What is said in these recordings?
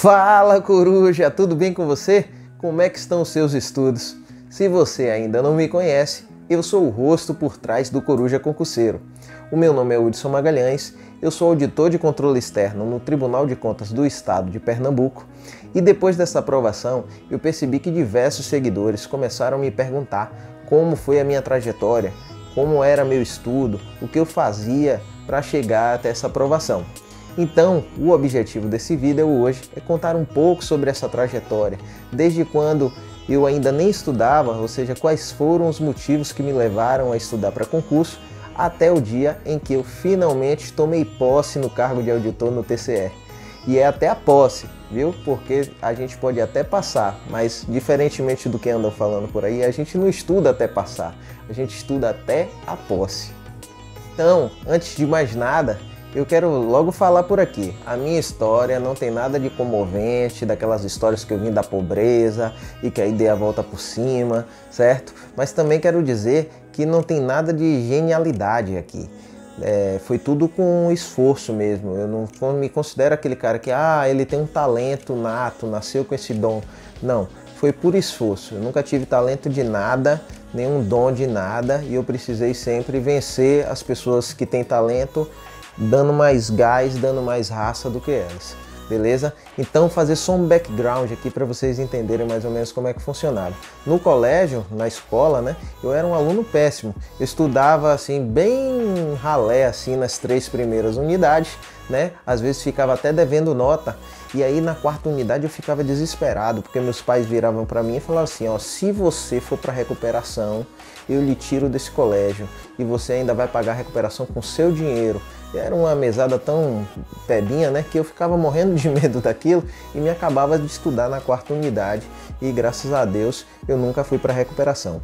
Fala, coruja, tudo bem com você? Como é que estão os seus estudos? Se você ainda não me conhece, eu sou o rosto por trás do Coruja Concurseiro. O meu nome é Hudson Magalhães, eu sou auditor de controle externo no Tribunal de Contas do Estado de Pernambuco e depois dessa aprovação eu percebi que diversos seguidores começaram a me perguntar como foi a minha trajetória, como era meu estudo, o que eu fazia para chegar até essa aprovação. Então, o objetivo desse vídeo hoje é contar um pouco sobre essa trajetória, desde quando eu ainda nem estudava, ou seja, quais foram os motivos que me levaram a estudar para concurso, até o dia em que eu finalmente tomei posse no cargo de auditor no TCE. E é até a posse, viu? Porque a gente pode até passar, mas diferentemente do que andam falando por aí, a gente não estuda até passar, a gente estuda até a posse. Então, antes de mais nada, eu quero logo falar por aqui, a minha história não tem nada de comovente, daquelas histórias que eu vim da pobreza e que aí dei a volta por cima, certo? Mas também quero dizer que não tem nada de genialidade aqui. Foi tudo com esforço mesmo, eu não me considero aquele cara que ele tem um talento nato, nasceu com esse dom. Não, foi por esforço, eu nunca tive talento de nada, nenhum dom de nada e eu precisei sempre vencer as pessoas que têm talento, dando mais gás, dando mais raça do que elas, beleza? Então fazer só um background aqui para vocês entenderem mais ou menos como é que funcionava. No colégio, na escola, né, eu era um aluno péssimo, eu estudava assim bem ralé assim nas 3 primeiras unidades, né, às vezes ficava até devendo nota, e aí na 4ª unidade eu ficava desesperado, porque meus pais viravam para mim e falavam assim, ó, se você for para recuperação, eu lhe tiro desse colégio e você ainda vai pagar a recuperação com seu dinheiro. E era uma mesada tão pebinha, né, que eu ficava morrendo de medo daquilo e me acabava de estudar na 4ª unidade e graças a Deus eu nunca fui para recuperação.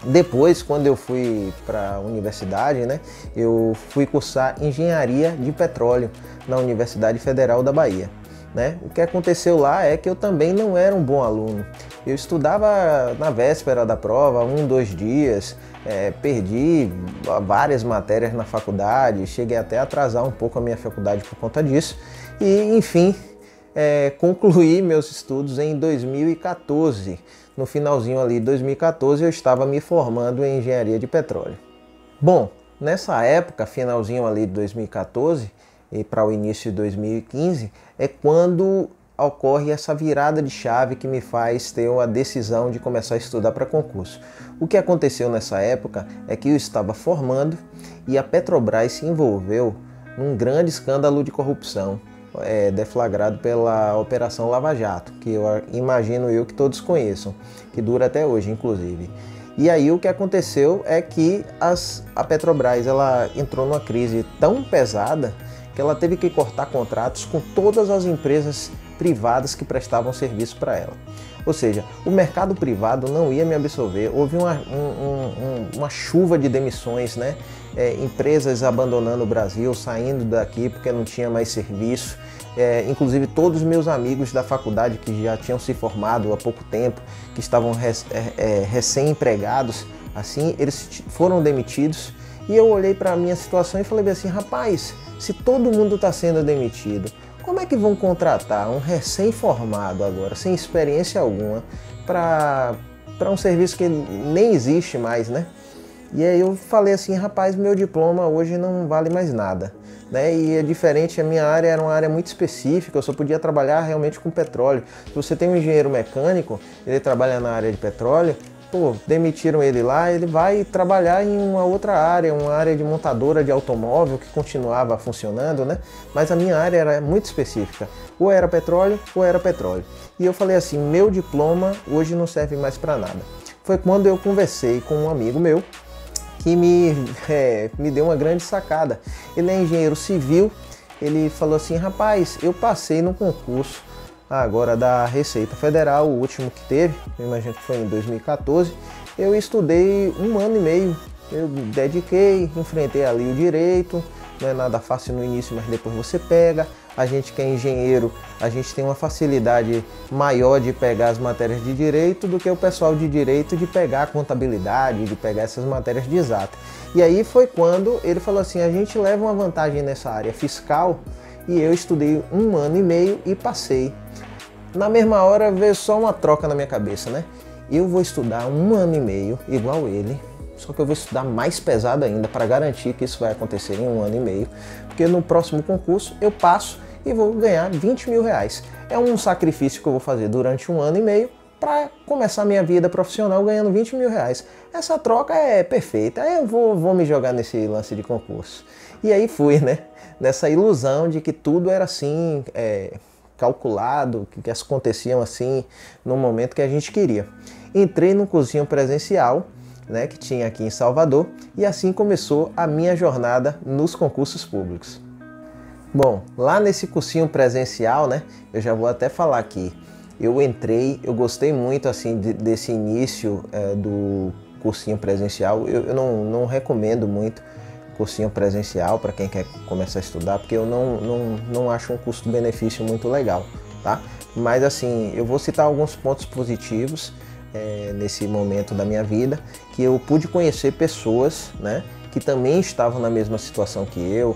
Depois, quando eu fui para a universidade, né, eu fui cursar engenharia de petróleo na Universidade Federal da Bahia. Né? O que aconteceu lá é que eu também não era um bom aluno. Eu estudava na véspera da prova, 2 dias, perdi várias matérias na faculdade, cheguei até a atrasar um pouco a minha faculdade por conta disso. E, enfim, concluí meus estudos em 2014. No finalzinho ali de 2014 eu estava me formando em engenharia de petróleo. Bom, nessa época, finalzinho ali de 2014, e para o início de 2015, é quando ocorre essa virada de chave que me faz ter a decisão de começar a estudar para concurso. O que aconteceu nessa época é que eu estava formando e a Petrobras se envolveu num grande escândalo de corrupção, deflagrado pela Operação Lava Jato, que eu imagino que todos conheçam, que dura até hoje, inclusive. E aí o que aconteceu é que a Petrobras ela entrou numa crise tão pesada que ela teve que cortar contratos com todas as empresas privadas que prestavam serviço para ela. Ou seja, o mercado privado não ia me absorver, houve uma chuva de demissões, né? Empresas abandonando o Brasil, saindo daqui porque não tinha mais serviço. Inclusive todos os meus amigos da faculdade que já tinham se formado há pouco tempo, que estavam recém-empregados, assim, eles foram demitidos. E eu olhei para a minha situação e falei assim, rapaz, se todo mundo está sendo demitido, como é que vão contratar um recém-formado agora, sem experiência alguma, para um serviço que nem existe mais, né? E aí eu falei assim, rapaz, meu diploma hoje não vale mais nada, né? E é diferente, a minha área era uma área muito específica, eu só podia trabalhar realmente com petróleo. Se você tem um engenheiro mecânico, ele trabalha na área de petróleo, demitiram ele lá, ele vai trabalhar em uma outra área, uma área de montadora de automóvel que continuava funcionando, né? Mas a minha área era muito específica, ou era petróleo ou era petróleo. E eu falei assim, meu diploma hoje não serve mais para nada. Foi quando eu conversei com um amigo meu que me deu uma grande sacada. Ele é engenheiro civil, ele falou assim, rapaz, eu passei no concurso agora da Receita Federal, o último que teve, eu imagino que foi em 2014, eu estudei 1 ano e meio, eu dediquei, enfrentei ali o direito, não é nada fácil no início, mas depois você pega. A gente que é engenheiro, a gente tem uma facilidade maior de pegar as matérias de direito do que o pessoal de direito de pegar a contabilidade, de pegar essas matérias de exata. E aí foi quando ele falou assim, a gente leva uma vantagem nessa área fiscal e eu estudei 1 ano e meio e passei. Na mesma hora veio só uma troca na minha cabeça, né? Eu vou estudar 1 ano e meio igual ele, só que eu vou estudar mais pesado ainda para garantir que isso vai acontecer em 1 ano e meio, porque no próximo concurso eu passo e vou ganhar 20 mil reais. É um sacrifício que eu vou fazer durante 1 ano e meio para começar minha vida profissional ganhando 20 mil reais. Essa troca é perfeita, eu vou me jogar nesse lance de concurso. E aí fui, né? Nessa ilusão de que tudo era assim, calculado, que as aconteciam assim no momento que a gente queria. Entrei no cursinho presencial, né, que tinha aqui em Salvador, e assim começou a minha jornada nos concursos públicos. Bom, lá nesse cursinho presencial, né, eu já vou até falar aqui, eu entrei, eu gostei muito assim desse início do cursinho presencial. Eu não recomendo muito cursinho presencial para quem quer começar a estudar, porque eu não acho um custo-benefício muito legal, tá? Mas assim, eu vou citar alguns pontos positivos nesse momento da minha vida, que eu pude conhecer pessoas, né, que também estavam na mesma situação que eu,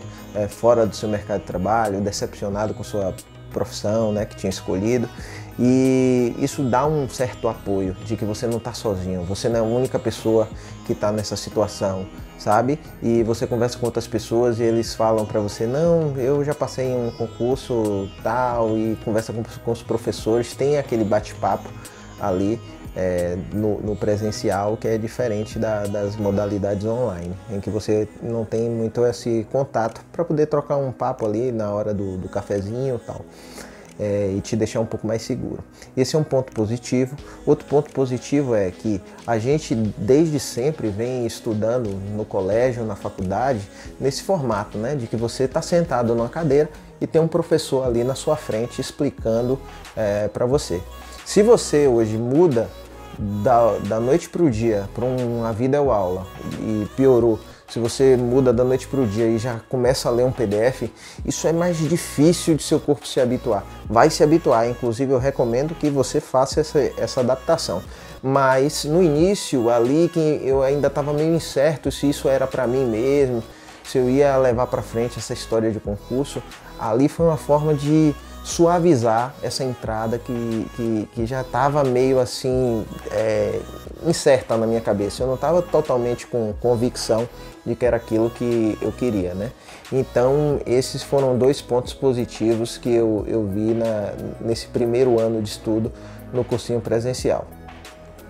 fora do seu mercado de trabalho, decepcionado com sua profissão, né, que tinha escolhido, e isso dá um certo apoio de que você não está sozinho, você não é a única pessoa que está nessa situação, sabe? E você conversa com outras pessoas e eles falam para você, não, eu já passei em um concurso tal, e conversa com os professores, tem aquele bate-papo ali no presencial, que é diferente das modalidades online, em que você não tem muito esse contato para poder trocar um papo ali na hora do cafezinho e tal. E te deixar um pouco mais seguro. Esse é um ponto positivo. Outro ponto positivo é que a gente desde sempre vem estudando no colégio, na faculdade, nesse formato, né, de que você está sentado numa cadeira e tem um professor ali na sua frente explicando para você. Se você hoje muda da noite para o dia para uma videoaula e piorou, se você muda da noite para o dia e já começa a ler um PDF, isso é mais difícil de seu corpo se habituar. Vai se habituar, inclusive eu recomendo que você faça essa adaptação. Mas no início, ali que eu ainda estava meio incerto se isso era para mim mesmo, se eu ia levar para frente essa história de concurso, ali foi uma forma de suavizar essa entrada que já estava meio assim incerta na minha cabeça. Eu não estava totalmente com convicção de que era aquilo que eu queria, né? Então esses foram 2 pontos positivos que eu vi nesse primeiro ano de estudo no cursinho presencial.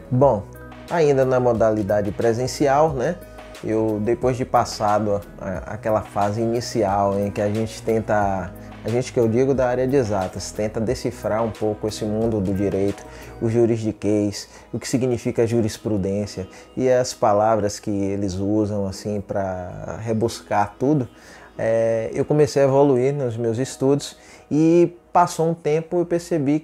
Bom, ainda na modalidade presencial, né? Eu, depois de passado aquela fase inicial em que a gente que eu digo da área de exatas, tenta decifrar um pouco esse mundo do direito, o juridiquês, o que significa jurisprudência e as palavras que eles usam assim para rebuscar tudo, eu comecei a evoluir nos meus estudos e passou um tempo eu percebi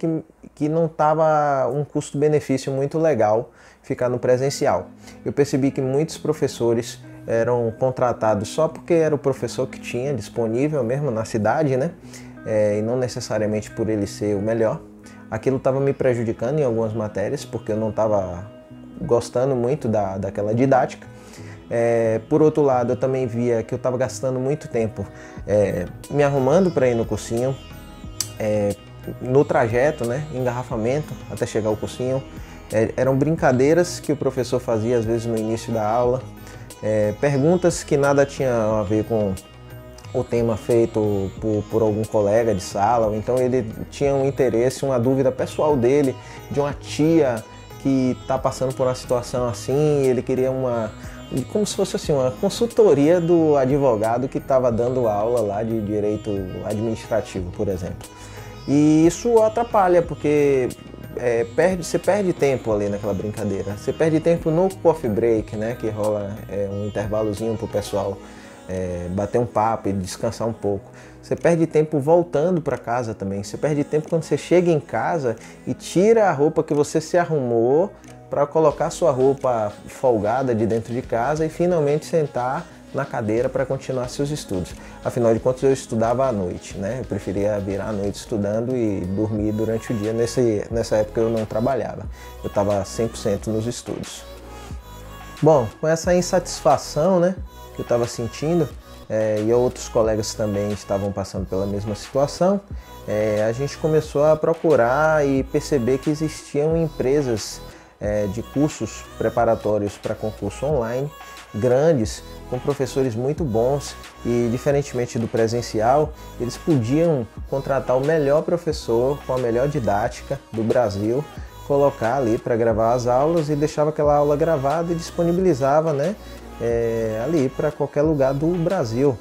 que não estava um custo-benefício muito legal ficar no presencial. Eu percebi que muitos professores eram contratados só porque era o professor que tinha disponível mesmo na cidade, né? E não necessariamente por ele ser o melhor. Aquilo estava me prejudicando em algumas matérias, porque eu não estava gostando muito daquela didática. Por outro lado, eu também via que eu estava gastando muito tempo me arrumando para ir no cursinho, no trajeto, né? Engarrafamento até chegar ao cursinho. Eram brincadeiras que o professor fazia às vezes no início da aula. Perguntas que nada tinham a ver com o tema feito por algum colega de sala, ou então ele tinha um interesse, uma dúvida pessoal dele, de uma tia que está passando por uma situação assim, ele queria como se fosse assim, uma consultoria do advogado que estava dando aula lá de direito administrativo, por exemplo. E isso atrapalha, porque você perde tempo ali naquela brincadeira. Você perde tempo no coffee break, né, que rola um intervalozinho para o pessoal bater um papo e descansar um pouco. Você perde tempo voltando para casa também. Você perde tempo quando você chega em casa e tira a roupa que você se arrumou para colocar sua roupa folgada de dentro de casa e finalmente sentar na cadeira para continuar seus estudos. Afinal de contas, eu estudava à noite, né? Eu preferia virar à noite estudando e dormir durante o dia. Nessa época eu não trabalhava, eu estava 100% nos estudos. Bom, com essa insatisfação, né, que eu estava sentindo, e outros colegas também estavam passando pela mesma situação, a gente começou a procurar e perceber que existiam empresas de cursos preparatórios para concurso online, grandes, com professores muito bons e, diferentemente do presencial, eles podiam contratar o melhor professor com a melhor didática do Brasil, colocar ali para gravar as aulas e deixava aquela aula gravada e disponibilizava, né, ali para qualquer lugar do Brasil.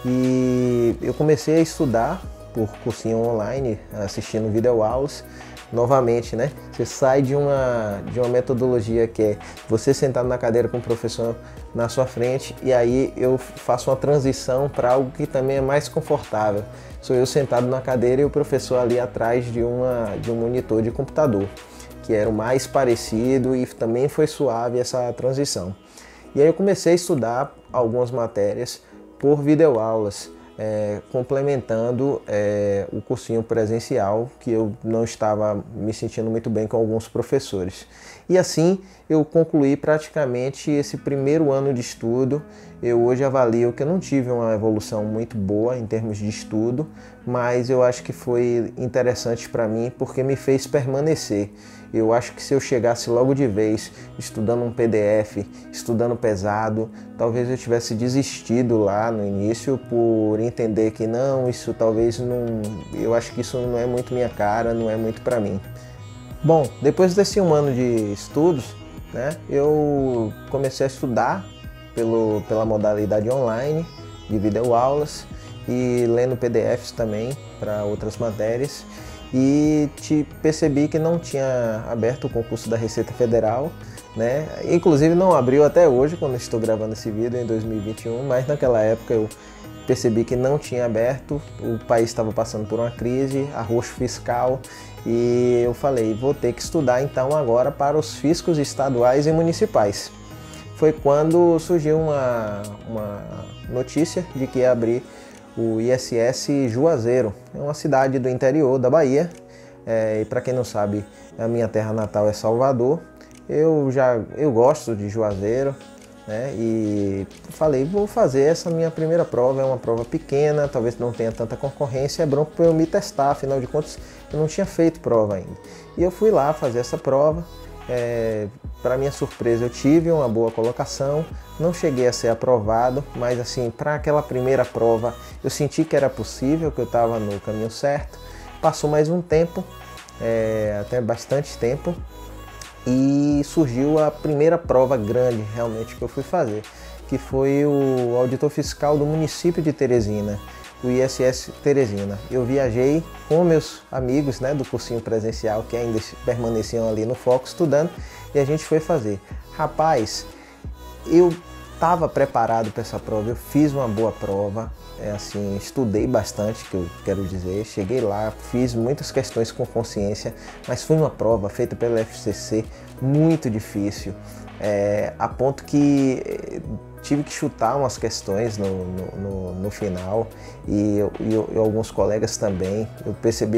E eu comecei a estudar por cursinho online, assistindo videoaulas. Novamente, né? Você sai de uma metodologia que é você sentado na cadeira com o professor na sua frente, e aí eu faço uma transição para algo que também é mais confortável. Sou eu sentado na cadeira e o professor ali atrás de um monitor de computador, que era o mais parecido, e também foi suave essa transição. E aí eu comecei a estudar algumas matérias por videoaulas, complementando o cursinho presencial, que eu não estava me sentindo muito bem com alguns professores. E assim eu concluí praticamente esse primeiro ano de estudo. Eu hoje avalio que eu não tive uma evolução muito boa em termos de estudo, mas eu acho que foi interessante para mim porque me fez permanecer. Eu acho que se eu chegasse logo de vez estudando um PDF, estudando pesado, talvez eu tivesse desistido lá no início por entender que não, isso talvez não, eu acho que isso não é muito minha cara, não é muito para mim. Bom, depois desse um ano de estudos, né, eu comecei a estudar pela modalidade online de videoaulas e lendo PDFs também para outras matérias, e percebi que não tinha aberto o concurso da Receita Federal, né? Inclusive não abriu até hoje, quando estou gravando esse vídeo em 2021, mas naquela época eu percebi que não tinha aberto, o país estava passando por uma crise, arroxo fiscal, e eu falei, vou ter que estudar então agora para os fiscos estaduais e municipais. Foi quando surgiu uma notícia de que ia abrir o ISS Juazeiro, é uma cidade do interior da Bahia, e para quem não sabe, a minha terra natal é Salvador. Eu gosto de Juazeiro, né? E falei, vou fazer essa minha primeira prova, é uma prova pequena, talvez não tenha tanta concorrência, é bom para eu me testar, afinal de contas eu não tinha feito prova ainda. E eu fui lá fazer essa prova. Para minha surpresa eu tive uma boa colocação, não cheguei a ser aprovado, mas assim, para aquela primeira prova eu senti que era possível, que eu estava no caminho certo. Passou mais um tempo, até bastante tempo, e surgiu a primeira prova grande realmente que eu fui fazer, que foi o auditor fiscal do município de Teresina, o ISS Teresina. Eu viajei com meus amigos, né, do cursinho presencial, que ainda permaneciam ali no foco estudando, e a gente foi fazer. Rapaz, eu estava preparado para essa prova, eu fiz uma boa prova, assim, estudei bastante, que eu quero dizer, cheguei lá, fiz muitas questões com consciência, mas foi uma prova feita pela FCC muito difícil, a ponto que tive que chutar umas questões no final, e alguns colegas também.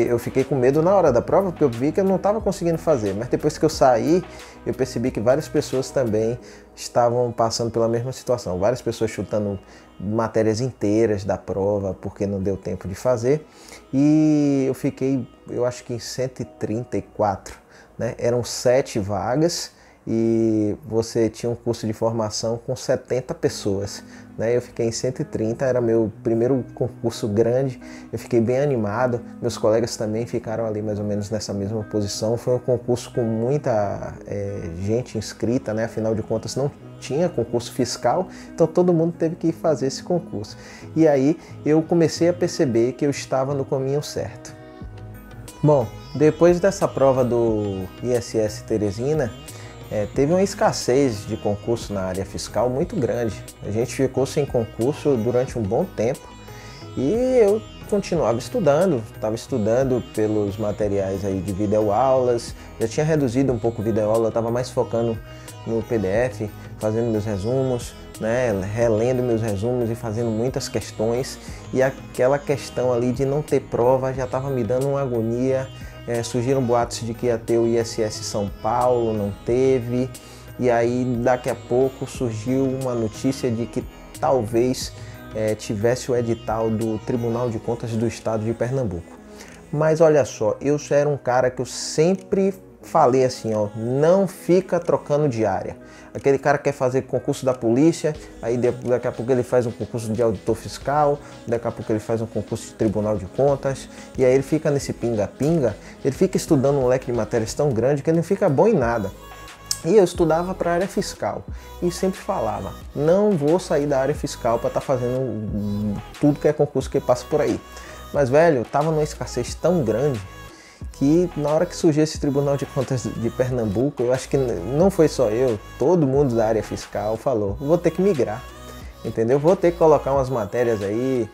Eu fiquei com medo na hora da prova, porque eu vi que eu não estava conseguindo fazer, mas depois que eu saí, eu percebi que várias pessoas também estavam passando pela mesma situação, várias pessoas chutando matérias inteiras da prova, porque não deu tempo de fazer, e eu fiquei, eu acho que em 134, né? Eram 7 vagas, e você tinha um curso de formação com 70 pessoas, né? Eu fiquei em 130, era meu primeiro concurso grande, eu fiquei bem animado, meus colegas também ficaram ali mais ou menos nessa mesma posição. Foi um concurso com muita gente inscrita, né? Afinal de contas não tinha concurso fiscal, então todo mundo teve que fazer esse concurso. E aí eu comecei a perceber que eu estava no caminho certo. Bom, depois dessa prova do ISS Teresina, teve uma escassez de concurso na área fiscal muito grande. A gente ficou sem concurso durante um bom tempo e eu continuava estudando, estava estudando pelos materiais aí de videoaulas, já tinha reduzido um pouco o videoaula, estava mais focando no PDF, fazendo meus resumos, né, relendo meus resumos e fazendo muitas questões, e aquela questão ali de não ter prova já estava me dando uma agonia. Surgiram boatos de que ia ter o ISS São Paulo, não teve, e aí daqui a pouco surgiu uma notícia de que talvez tivesse o edital do Tribunal de Contas do Estado de Pernambuco. Mas olha só, eu já era um cara que eu sempre falei assim, ó, não fica trocando de área. Aquele cara quer fazer concurso da polícia, aí daqui a pouco ele faz um concurso de auditor fiscal, daqui a pouco ele faz um concurso de tribunal de contas, e aí ele fica nesse pinga-pinga, ele fica estudando um leque de matérias tão grande que ele não fica bom em nada. E eu estudava para a área fiscal e sempre falava, não vou sair da área fiscal para estar fazendo tudo que é concurso que passa por aí. Mas velho, eu tava numa escassez tão grande que na hora que surgiu esse Tribunal de Contas de Pernambuco, eu acho que não foi só eu, todo mundo da área fiscal falou, vou ter que migrar, entendeu? Vou ter que colocar umas matérias aí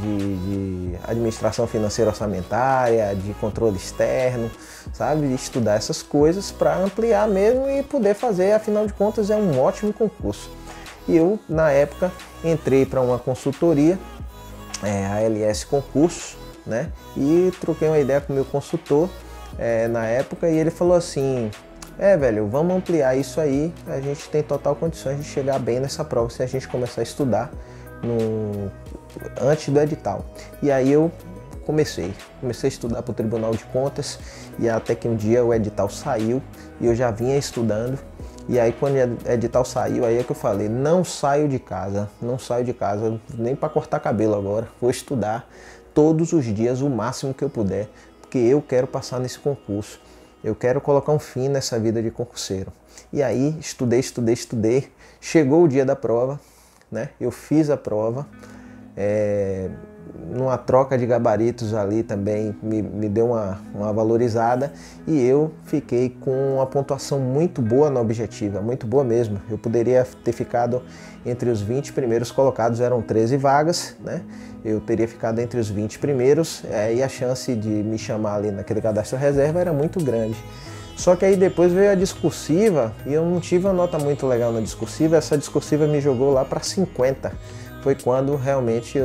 de administração financeira orçamentária, de controle externo, sabe? De estudar essas coisas para ampliar mesmo e poder fazer, afinal de contas é um ótimo concurso. E eu, na época, entrei para uma consultoria, a LS Concursos, né? E troquei uma ideia com o meu consultor na época e ele falou assim, velho, vamos ampliar isso aí, a gente tem total condições de chegar bem nessa prova se a gente começar a estudar antes do edital. E aí eu comecei a estudar para o Tribunal de Contas e até que um dia o edital saiu e eu já vinha estudando. E aí quando o edital saiu, aí é que eu falei, não saio de casa nem para cortar cabelo agora, vou estudar todos os dias o máximo que eu puder, porque eu quero passar nesse concurso, eu quero colocar um fim nessa vida de concurseiro. E aí estudei, chegou o dia da prova, né? Eu fiz a prova, numa troca de gabaritos ali também me deu uma valorizada e eu fiquei com uma pontuação muito boa na objetiva, muito boa mesmo. Eu poderia ter ficado entre os 20 primeiros colocados, eram 13 vagas, né? Eu teria ficado entre os 20 primeiros e a chance de me chamar ali naquele cadastro reserva era muito grande. Só que aí depois veio a discursiva e eu não tive uma nota muito legal na discursiva, essa discursiva me jogou lá para 50. Foi quando realmente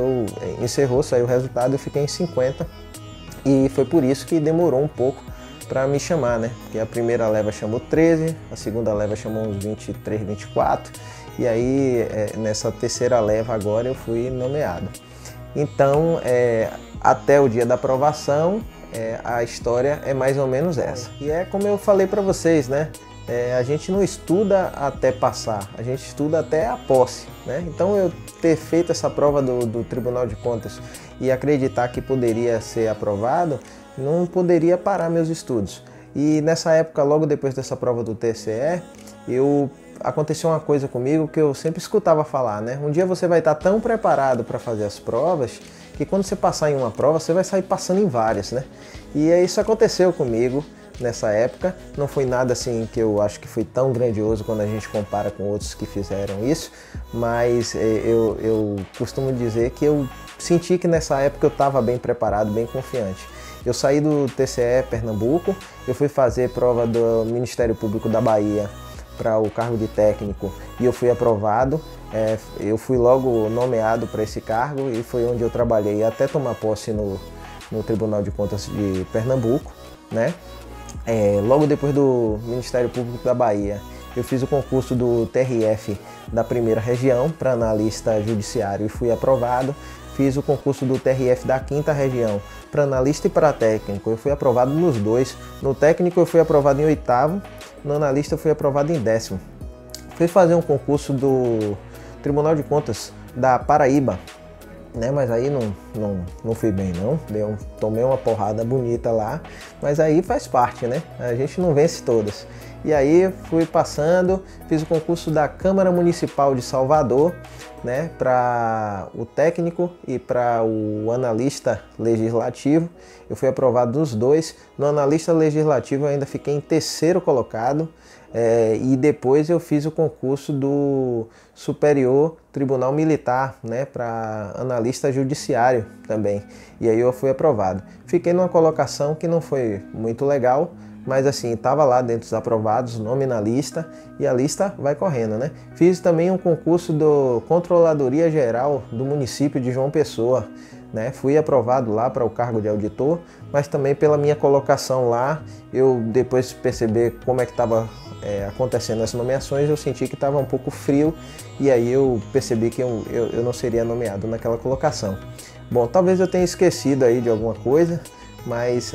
saiu o resultado, eu fiquei em 50 e foi por isso que demorou um pouco para me chamar, né? Porque a primeira leva chamou 13, a segunda leva chamou uns 23, 24 e aí nessa terceira leva agora eu fui nomeado. Então até o dia da aprovação a história é mais ou menos essa. E é como eu falei para vocês, né? A gente não estuda até passar, a gente estuda até a posse, né? Então eu ter feito essa prova do Tribunal de Contas e acreditar que poderia ser aprovado, não poderia parar meus estudos. E nessa época, logo depois dessa prova do TCE, aconteceu uma coisa comigo que eu sempre escutava falar, né? Um dia você vai estar tão preparado para fazer as provas que quando você passar em uma prova, você vai sair passando em várias, né? E isso aconteceu comigo. Nessa época, não foi nada assim que eu acho que foi tão grandioso quando a gente compara com outros que fizeram isso, mas eu costumo dizer que eu senti que nessa época eu estava bem preparado, bem confiante. Eu saí do TCE Pernambuco, eu fui fazer prova do Ministério Público da Bahia para o cargo de técnico e eu fui aprovado. Eu fui logo nomeado para esse cargo e foi onde eu trabalhei até tomar posse no Tribunal de Contas de Pernambuco, né? Logo depois do Ministério Público da Bahia, eu fiz o concurso do TRF da primeira região para analista judiciário e fui aprovado. Fiz o concurso do TRF da quinta região para analista e para técnico. Eu fui aprovado nos dois. No técnico eu fui aprovado em 8º, no analista eu fui aprovado em 10º. Fui fazer um concurso do Tribunal de Contas da Paraíba, né? Mas aí não fui bem não, tomei uma porrada bonita lá, mas aí faz parte, né? A gente não vence todas. E aí fui passando, fiz o concurso da Câmara Municipal de Salvador, né? Para o técnico e para o analista legislativo. Eu fui aprovado nos dois. No analista legislativo eu ainda fiquei em 3º colocado. E depois eu fiz o concurso do Superior Tribunal Militar, né, para analista judiciário também. E aí eu fui aprovado. Fiquei numa colocação que não foi muito legal, mas assim, estava lá dentro dos aprovados, nome na lista, e a lista vai correndo, né? Fiz também um concurso do Controladoria Geral do município de João Pessoa, né? Fui aprovado lá para o cargo de auditor, mas também pela minha colocação lá, eu depois perceber como é que estava acontecendo as nomeações, eu senti que estava um pouco frio e aí eu percebi que eu não seria nomeado naquela colocação. Bom, talvez eu tenha esquecido aí de alguma coisa, mas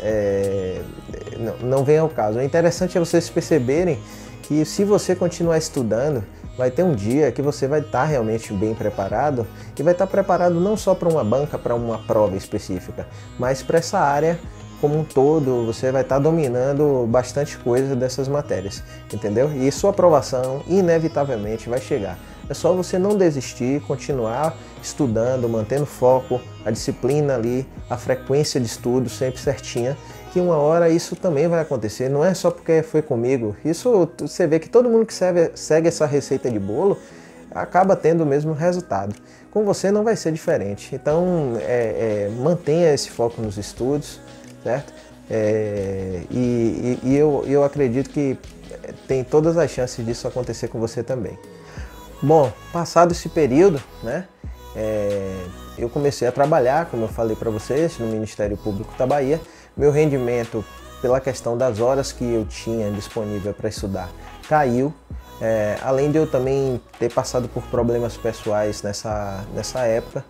não vem ao caso. O interessante é vocês perceberem que se você continuar estudando, vai ter um dia que você vai estar realmente bem preparado e vai estar preparado não só para uma banca, para uma prova específica, mas para essa área como um todo. Você vai estar dominando bastante coisa dessas matérias, entendeu? E sua aprovação inevitavelmente vai chegar. É só você não desistir, continuar estudando, mantendo foco, a disciplina ali, a frequência de estudo sempre certinha, que uma hora isso também vai acontecer. Não é só porque foi comigo. Isso você vê que todo mundo que segue essa receita de bolo acaba tendo o mesmo resultado. Com você não vai ser diferente. Então mantenha esse foco nos estudos, certo? Eu acredito que tem todas as chances disso acontecer com você também. Bom, passado esse período, né, eu comecei a trabalhar, como eu falei para vocês, no Ministério Público da Bahia. Meu rendimento, pela questão das horas que eu tinha disponível para estudar, caiu. Além de eu também ter passado por problemas pessoais nessa época,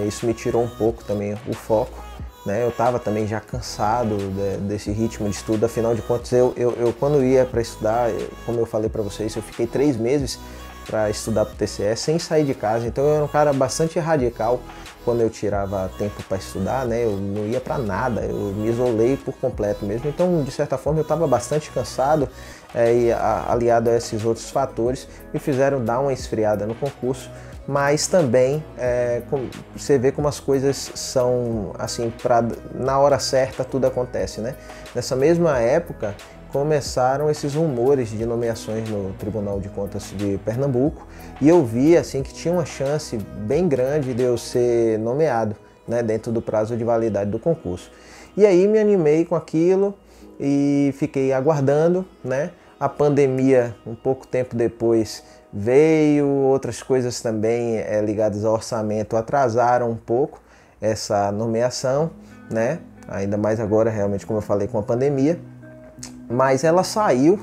isso me tirou um pouco também o foco, né? Eu estava também já cansado desse ritmo de estudo. Afinal de contas, eu quando ia para estudar, como eu falei para vocês, eu fiquei 3 meses para estudar para o TCE sem sair de casa. Então eu era um cara bastante radical quando eu tirava tempo para estudar, né? Eu não ia para nada, eu me isolei por completo mesmo. Então, de certa forma, eu estava bastante cansado, e aliado a esses outros fatores, me fizeram dar uma esfriada no concurso. Mas também você vê como as coisas são assim, na hora certa tudo acontece, né? Nessa mesma época começaram esses rumores de nomeações no Tribunal de Contas de Pernambuco e eu vi assim que tinha uma chance bem grande de eu ser nomeado, né, dentro do prazo de validade do concurso. E aí me animei com aquilo e fiquei aguardando, né? A pandemia, um pouco tempo depois, veio, outras coisas também ligadas ao orçamento atrasaram um pouco essa nomeação, né? Ainda mais agora, realmente, como eu falei, com a pandemia. Mas ela saiu,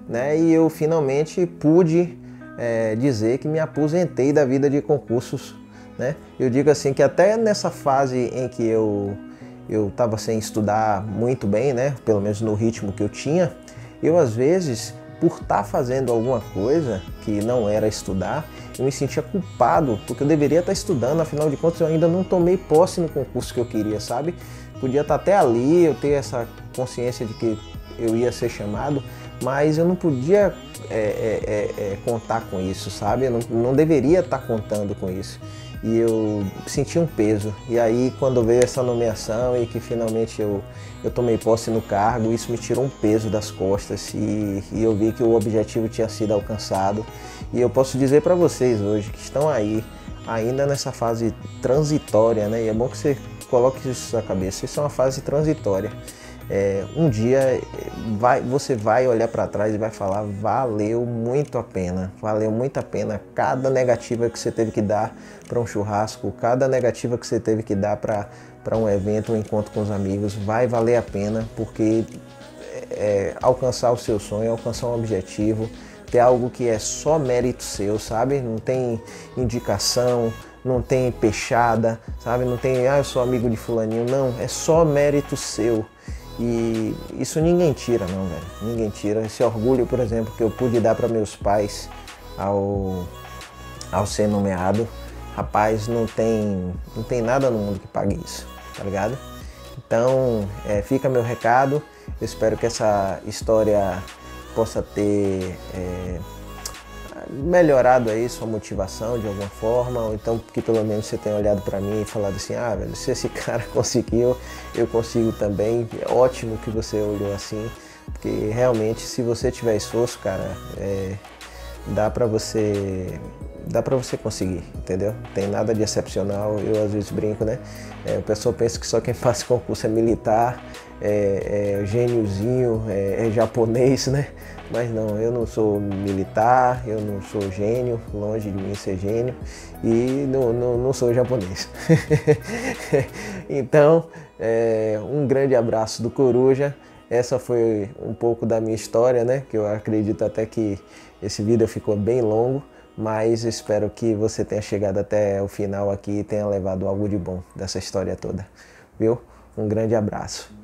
né? E eu finalmente pude dizer que me aposentei da vida de concursos, né? Eu digo assim que até nessa fase em que eu estava sem estudar muito bem, né? Pelo menos no ritmo que eu tinha, eu às vezes, por estar fazendo alguma coisa que não era estudar, eu me sentia culpado, porque eu deveria estar estudando, afinal de contas eu ainda não tomei posse no concurso que eu queria, sabe? Podia estar até ali, eu ter essa consciência de que eu ia ser chamado, mas eu não podia contar com isso, sabe? Eu não deveria estar contando com isso. E eu senti um peso. E aí quando veio essa nomeação e que finalmente eu tomei posse no cargo, isso me tirou um peso das costas e eu vi que o objetivo tinha sido alcançado. E eu posso dizer para vocês hoje que estão aí, ainda nessa fase transitória, né? E é bom que você coloque isso na cabeça, isso é uma fase transitória. Um dia você vai olhar para trás e vai falar, valeu muito a pena cada negativa que você teve que dar para um churrasco, cada negativa que você teve que dar para um evento, um encontro com os amigos, vai valer a pena, porque alcançar o seu sonho, alcançar um objetivo, ter algo que é só mérito seu, sabe? Não tem indicação, não tem peixada, sabe? Não tem, eu sou amigo de fulaninho, não, é só mérito seu. E isso ninguém tira, não, velho. Ninguém tira. Esse orgulho, por exemplo, que eu pude dar para meus pais ao ser nomeado, rapaz, não tem nada no mundo que pague isso, tá ligado? Então, fica meu recado. Eu espero que essa história possa ter melhorado aí sua motivação de alguma forma, ou então que pelo menos você tenha olhado para mim e falado assim, velho, se esse cara conseguiu, eu consigo também. É ótimo que você olhou assim, porque realmente se você tiver esforço, cara, dá para você conseguir, entendeu? Não tem nada de excepcional. Eu às vezes brinco, né? O pessoal pensa que só quem faz concurso é militar, gêniozinho, japonês, né? Mas não, eu não sou militar, eu não sou gênio, longe de mim ser gênio, e não sou japonês. Então, um grande abraço do Coruja. essa foi um pouco da minha história, né? Que eu acredito até que esse vídeo ficou bem longo, mas espero que você tenha chegado até o final aqui e tenha levado algo de bom dessa história toda, viu? Um grande abraço.